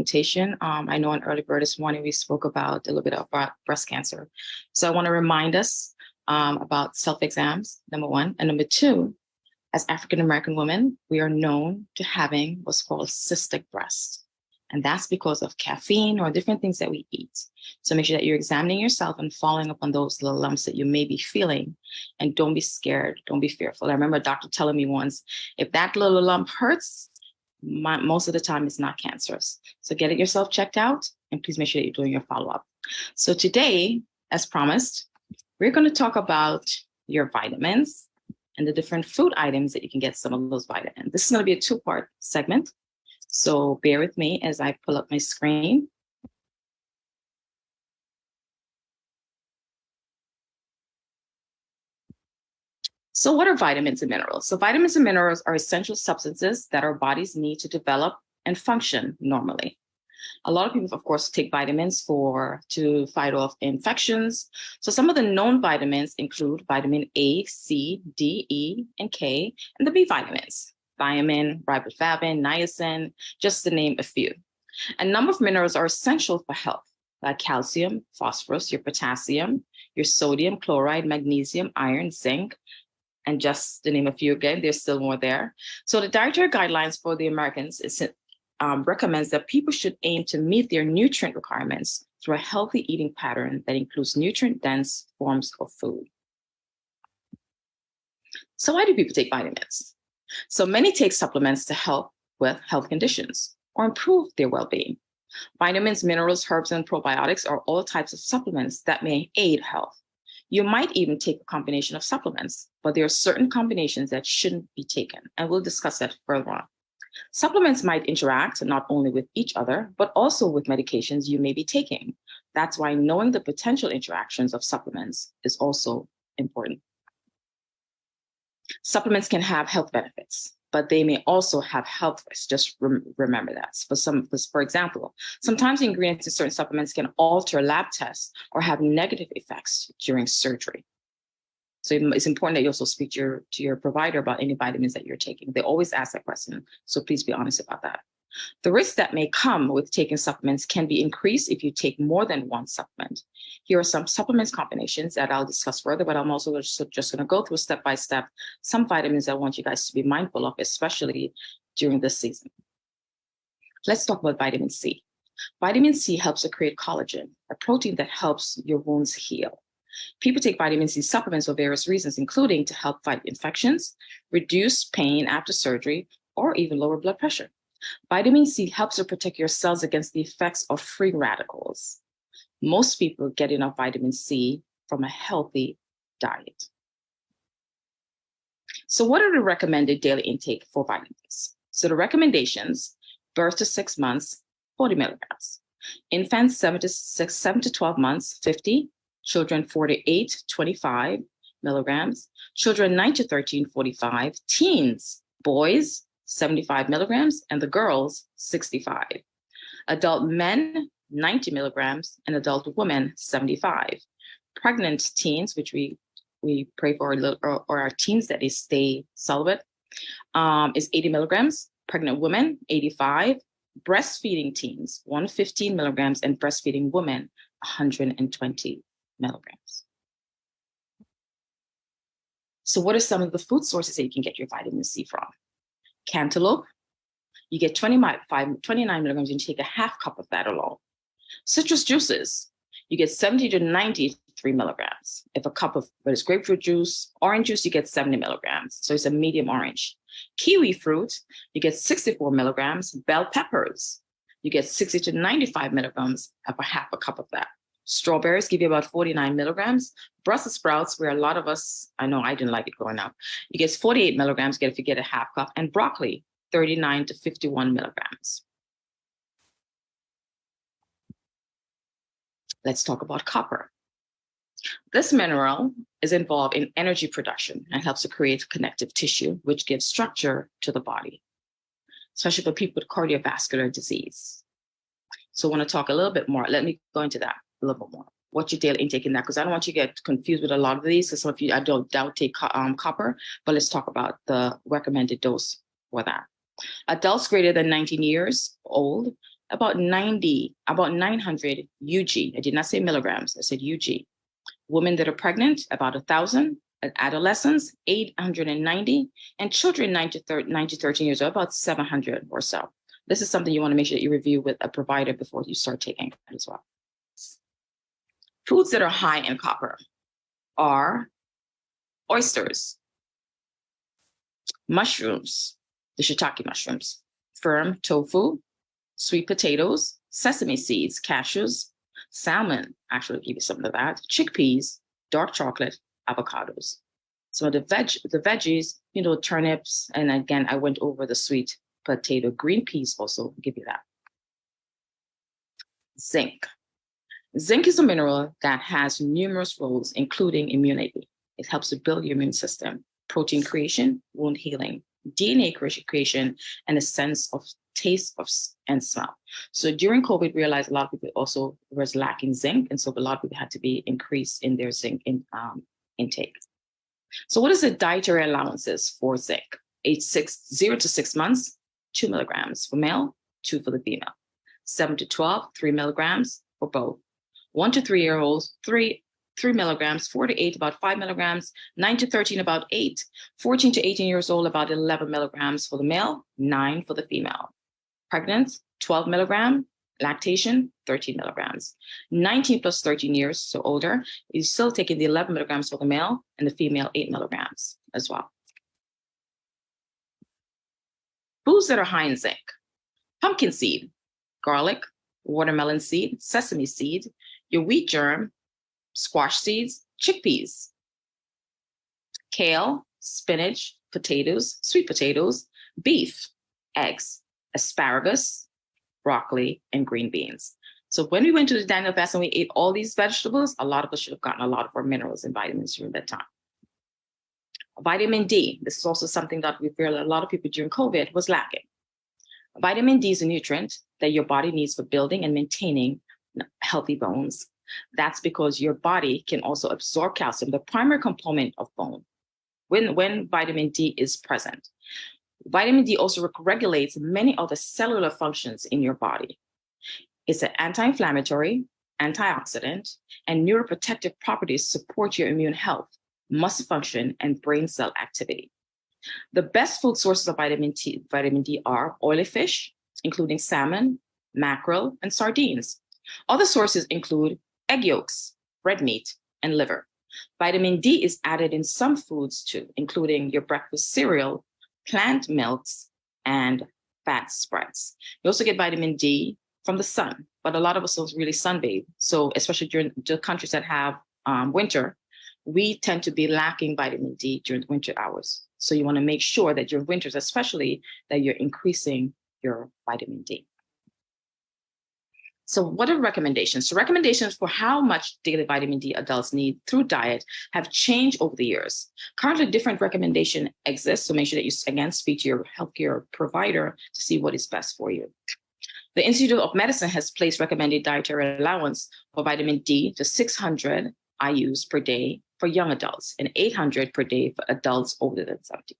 presentation. I know on Early Bird this morning we spoke about a little bit about breast cancer. So I want to remind us about self-exams, number one. And number two, as African-American women, we are known to having what's called cystic breast. And that's because of caffeine or different things that we eat. So make sure that you're examining yourself and following up on those little lumps that you may be feeling. And don't be scared. Don't be fearful. I remember a doctor telling me once, if that little lump hurts, most of the time it's not cancerous. So get it yourself checked out, and please make sure that you're doing your follow-up. So today, as promised, we're going to talk about your vitamins and the different food items that you can get some of those vitamins. This is going to be a two-part segment. So bear with me as I pull up my screen. So what are vitamins and minerals? So vitamins and minerals are essential substances that our bodies need to develop and function normally. A lot of people, of course, take vitamins to fight off infections. So some of the known vitamins include vitamin A, C, D, E, and K, and the B vitamins, thiamine, riboflavin, niacin, just to name a few. A number of minerals are essential for health, like calcium, phosphorus, your potassium, your sodium, chloride, magnesium, iron, zinc, and just to name a few again, there's still more there. So the dietary guidelines for the Americans recommends that people should aim to meet their nutrient requirements through a healthy eating pattern that includes nutrient-dense forms of food. So why do people take vitamins? So many take supplements to help with health conditions or improve their well-being. Vitamins, minerals, herbs, and probiotics are all types of supplements that may aid health. You might even take a combination of supplements, but there are certain combinations that shouldn't be taken, and we'll discuss that further on. Supplements might interact not only with each other, but also with medications you may be taking. That's why knowing the potential interactions of supplements is also important. Supplements can have health benefits, but they may also have health risks. Just remember that. For example, sometimes the ingredients in certain supplements can alter lab tests or have negative effects during surgery. So it's important that you also speak to your provider about any vitamins that you're taking. They always ask that question, so please be honest about that. The risks that may come with taking supplements can be increased if you take more than one supplement. Here are some supplements combinations that I'll discuss further, but I'm also just going to go through step by step some vitamins I want you guys to be mindful of, especially during this season. Let's talk about vitamin C. Vitamin C helps to create collagen, a protein that helps your wounds heal. People take vitamin C supplements for various reasons, including to help fight infections, reduce pain after surgery, or even lower blood pressure. Vitamin C helps to protect your cells against the effects of free radicals. Most people get enough vitamin C from a healthy diet. So what are the recommended daily intake for vitamins? So the recommendations, birth to 6 months, 40 milligrams. Infants 7 to 12 months, 50. Children 4 to 8, 25 milligrams. Children 9 to 13, 45. Teens, boys, 75 milligrams, and the girls, 65. Adult men, 90 milligrams, and adult women, 75. Pregnant teens, which we pray for, or our teens that they stay celibate, is 80 milligrams. Pregnant women, 85. Breastfeeding teens, 115 milligrams, and breastfeeding women, 120 milligrams. So what are some of the food sources that you can get your vitamin C from? Cantaloupe, you get 29 milligrams, and you take a half cup of that alone. Citrus juices, you get 70 to 93 milligrams. If a cup of whether it's grapefruit juice, orange juice, you get 70 milligrams. So it's a medium orange. Kiwi fruit, you get 64 milligrams. Bell peppers, you get 60 to 95 milligrams of a half a cup of that. Strawberries give you about 49 milligrams. Brussels sprouts, where a lot of us, I know I didn't like it growing up, you get 48 milligrams if you get a half cup. And broccoli, 39 to 51 milligrams. Let's talk about copper. This mineral is involved in energy production and helps to create connective tissue, which gives structure to the body, especially for people with cardiovascular disease. So I want to talk a little bit more. Let me go into that a little bit more. What's your daily intake in that? Because I don't want you to get confused with a lot of these. So some of you, I don't doubt take copper, but let's talk about the recommended dose for that. Adults greater than 19 years old about 900 UG. I did not say milligrams, I said UG. Women that are pregnant, about 1,000. Adolescents, 890. And children 9 to 13 years old, about 700 or so. This is something you want to make sure that you review with a provider before you start taking it as well. Foods that are high in copper are oysters, mushrooms, the shiitake mushrooms, firm tofu, sweet potatoes, sesame seeds, cashews, salmon, actually give you some of that, chickpeas, dark chocolate, avocados. Some of the veggies, turnips, and again, I went over the sweet potato, green peas also give you that. Zinc. Zinc is a mineral that has numerous roles, including immunity. It helps to build your immune system, protein creation, wound healing, DNA creation, and a sense of taste and smell. So during COVID, we realized a lot of people also was lacking zinc, and so a lot of people had to be increased in their zinc intake. So what is the dietary allowances for zinc? Age 0 to 6 months, 2 milligrams for male, 2 for the female. 7 to 12, 3 milligrams for both. 1 to 3 year olds, 3 milligrams, 4 to 8, about 5 milligrams, 9 to 13, about 8, 14 to 18 years old, about 11 milligrams for the male, 9 for the female. Pregnant, 12 milligram, lactation, 13 milligrams. 19 plus 13 years, so older, is still taking the 11 milligrams for the male and the female 8 milligrams as well. Foods that are high in zinc: pumpkin seed, garlic, watermelon seed, sesame seed, your wheat germ, squash seeds, chickpeas, kale, spinach, potatoes, sweet potatoes, beef, eggs, asparagus, broccoli, and green beans. So when we went to the Daniel fast and we ate all these vegetables, a lot of us should have gotten a lot of our minerals and vitamins during that time. Vitamin D, this is also something that we feel a lot of people during COVID was lacking. Vitamin D is a nutrient that your body needs for building and maintaining healthy bones. That's because your body can also absorb calcium, the primary component of bone, when vitamin D is present. Vitamin D also regulates many other cellular functions in your body. It's an anti-inflammatory, antioxidant, and neuroprotective properties support your immune health, muscle function, and brain cell activity. The best food sources of vitamin D are oily fish, including salmon, mackerel, and sardines. Other sources include egg yolks, red meat, and liver. Vitamin D is added in some foods too, including your breakfast cereal, plant milks, and fat spreads. You also get vitamin D from the sun, but a lot of us don't really sunbathe. So especially during the countries that have winter, we tend to be lacking vitamin D during the winter hours. So you want to make sure that your winters, especially, that you're increasing your vitamin D. So what are recommendations? So recommendations for how much daily vitamin D adults need through diet have changed over the years. Currently, different recommendations exist. So make sure that you, again, speak to your healthcare provider to see what is best for you. The Institute of Medicine has placed recommended dietary allowance for vitamin D to 600 IUs per day for young adults and 800 per day for adults older than 70.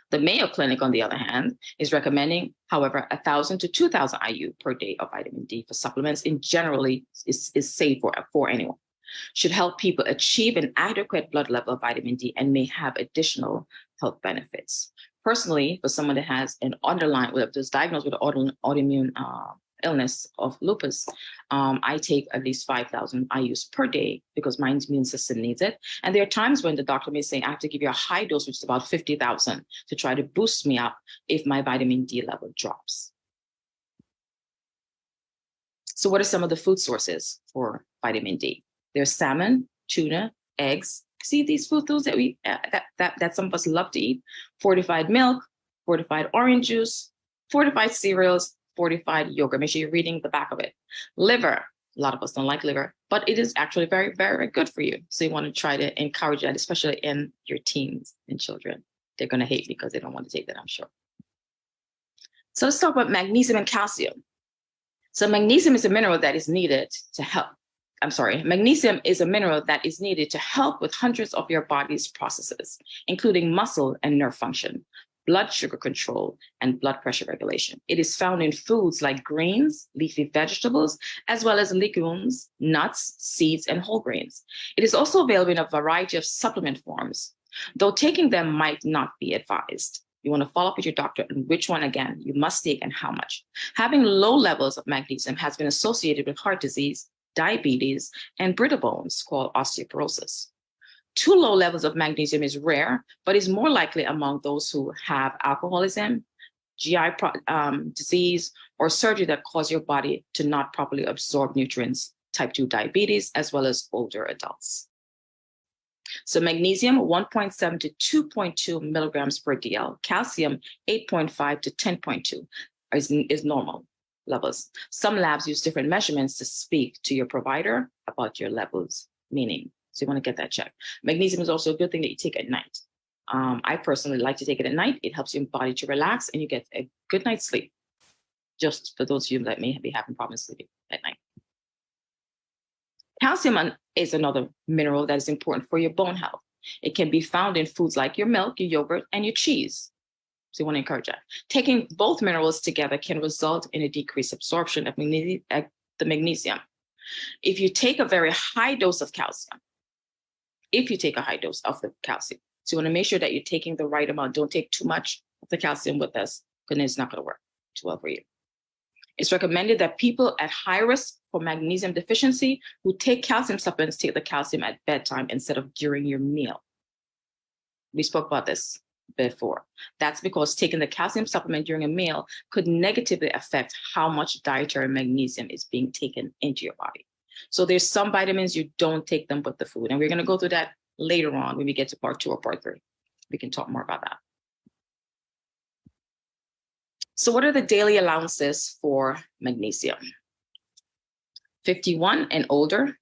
The Mayo Clinic, on the other hand, is recommending, however, 1,000 to 2,000 IU per day of vitamin D for supplements in generally is safe for anyone. Should help people achieve an adequate blood level of vitamin D and may have additional health benefits. Personally, for someone that has an underlying, that's diagnosed with an autoimmune illness of lupus, I take at least 5,000 IUs per day because my immune system needs it. And there are times when the doctor may say, I have to give you a high dose, which is about 50,000 to try to boost me up if my vitamin D level drops. So what are some of the food sources for vitamin D? There's salmon, tuna, eggs. See these foods that some of us love to eat: fortified milk, fortified orange juice, fortified cereals, fortified yogurt. Make sure you're reading the back of it. Liver. A lot of us don't like liver, but it is actually very, very good for you. So you want to try to encourage that, especially in your teens and children. They're going to hate because they don't want to take that, I'm sure. So let's talk about magnesium and calcium. So magnesium is a mineral that is needed to help. Magnesium is a mineral that is needed to help with hundreds of your body's processes, including muscle and nerve function. blood sugar control, and blood pressure regulation. It is found in foods like grains, leafy vegetables, as well as legumes, nuts, seeds, and whole grains. It is also available in a variety of supplement forms, though taking them might not be advised. You want to follow up with your doctor on which one, again, you must take and how much. Having low levels of magnesium has been associated with heart disease, diabetes, and brittle bones called osteoporosis. Too low levels of magnesium is rare, but is more likely among those who have alcoholism, GI disease, or surgery that cause your body to not properly absorb nutrients, type 2 diabetes, as well as older adults. So magnesium, 1.7 to 2.2 milligrams per DL. Calcium, 8.5 to 10.2 is normal levels. Some labs use different measurements to speak to your provider about your levels, meaning. So you want to get that checked. Magnesium is also a good thing that you take at night. I personally like to take it at night. It helps your body to relax and you get a good night's sleep. Just for those of you that may be having problems sleeping at night. Calcium is another mineral that is important for your bone health. It can be found in foods like your milk, your yogurt, and your cheese. So you want to encourage that. Taking both minerals together can result in a decreased absorption of the magnesium. If you take a very high dose of calcium, so you want to make sure that you're taking the right amount. Don't take too much of the calcium with us, because it's not going to work too well for you. It's recommended that people at high risk for magnesium deficiency who take calcium supplements take the calcium at bedtime instead of during your meal. We spoke about this before. That's because taking the calcium supplement during a meal could negatively affect how much dietary magnesium is being taken into your body. So there's some vitamins you don't take them with the food. And we're going to go through that later on when we get to part 2 or part 3. We can talk more about that. So what are the daily allowances for magnesium? 51 and older,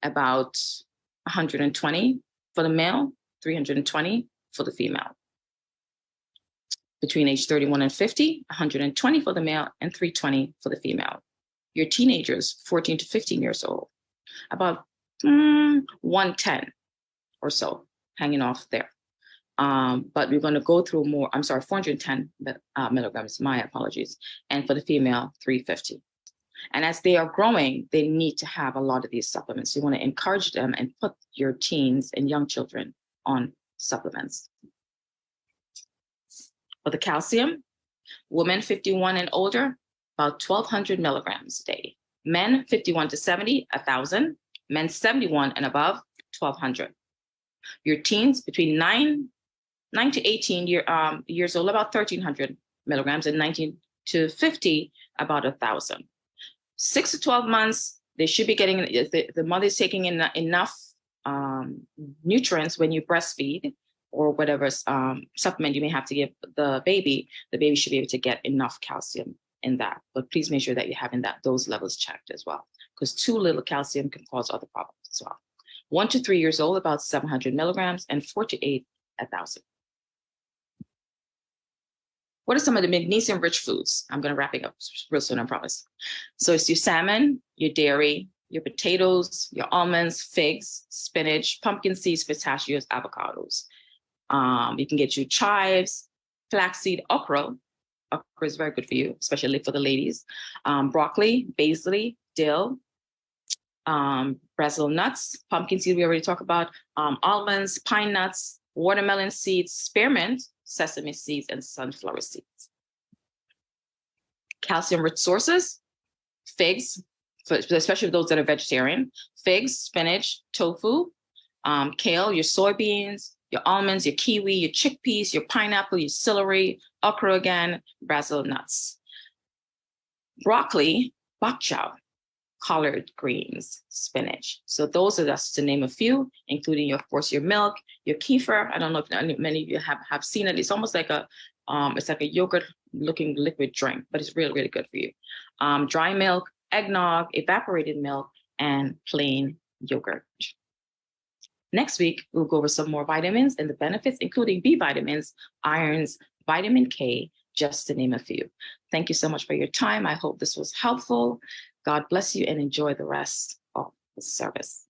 about 120 for the male, 320 for the female. Between age 31 and 50, 120 for the male and 320 for the female. Your teenagers, 14 to 15 years old, about 110 or so, hanging off there. But we're going to go through more, 410 milligrams, my apologies. And for the female, 350. And as they are growing, they need to have a lot of these supplements. You want to encourage them and put your teens and young children on supplements. For the calcium, women 51 and older, about 1,200 milligrams a day. Men 51 to 70, 1,000. Men 71 and above, 1,200. Your teens between 9 to 18 years old, about 1,300 milligrams, and 19 to 50, about 1,000. 6 to 12 months, they should be getting, the mother is taking in enough nutrients when you breastfeed, or whatever supplement you may have to give the baby should be able to get enough calcium in that. But please make sure that you're having those levels checked as well, because too little calcium can cause other problems as well. 1 to 3 years old, about 700 milligrams, and 4 to 8, 1,000. What are some of the magnesium-rich foods? I'm going to wrap it up real soon, I promise. So it's your salmon, your dairy, your potatoes, your almonds, figs, spinach, pumpkin seeds, pistachios, avocados. You can get you chives, flaxseed, okra. Okra is very good for you, especially for the ladies. Broccoli, basil, dill, Brazil nuts, pumpkin seed, we already talked about, almonds, pine nuts, watermelon seeds, spearmint, sesame seeds, and sunflower seeds. Calcium-rich sources, figs, especially those that are vegetarian, figs, spinach, tofu, kale, your soybeans, your almonds, your kiwi, your chickpeas, your pineapple, your celery, okra again, Brazil nuts. Broccoli, bok chow, collard greens, spinach. So those are just to name a few, including, of course, your milk, your kefir. I don't know if many of you have seen it. It's almost like a yogurt-looking liquid drink, but it's really, really good for you. Dry milk, eggnog, evaporated milk, and plain yogurt. Next week, we'll go over some more vitamins and the benefits, including B vitamins, irons, vitamin K, just to name a few. Thank you so much for your time. I hope this was helpful. God bless you and enjoy the rest of the service.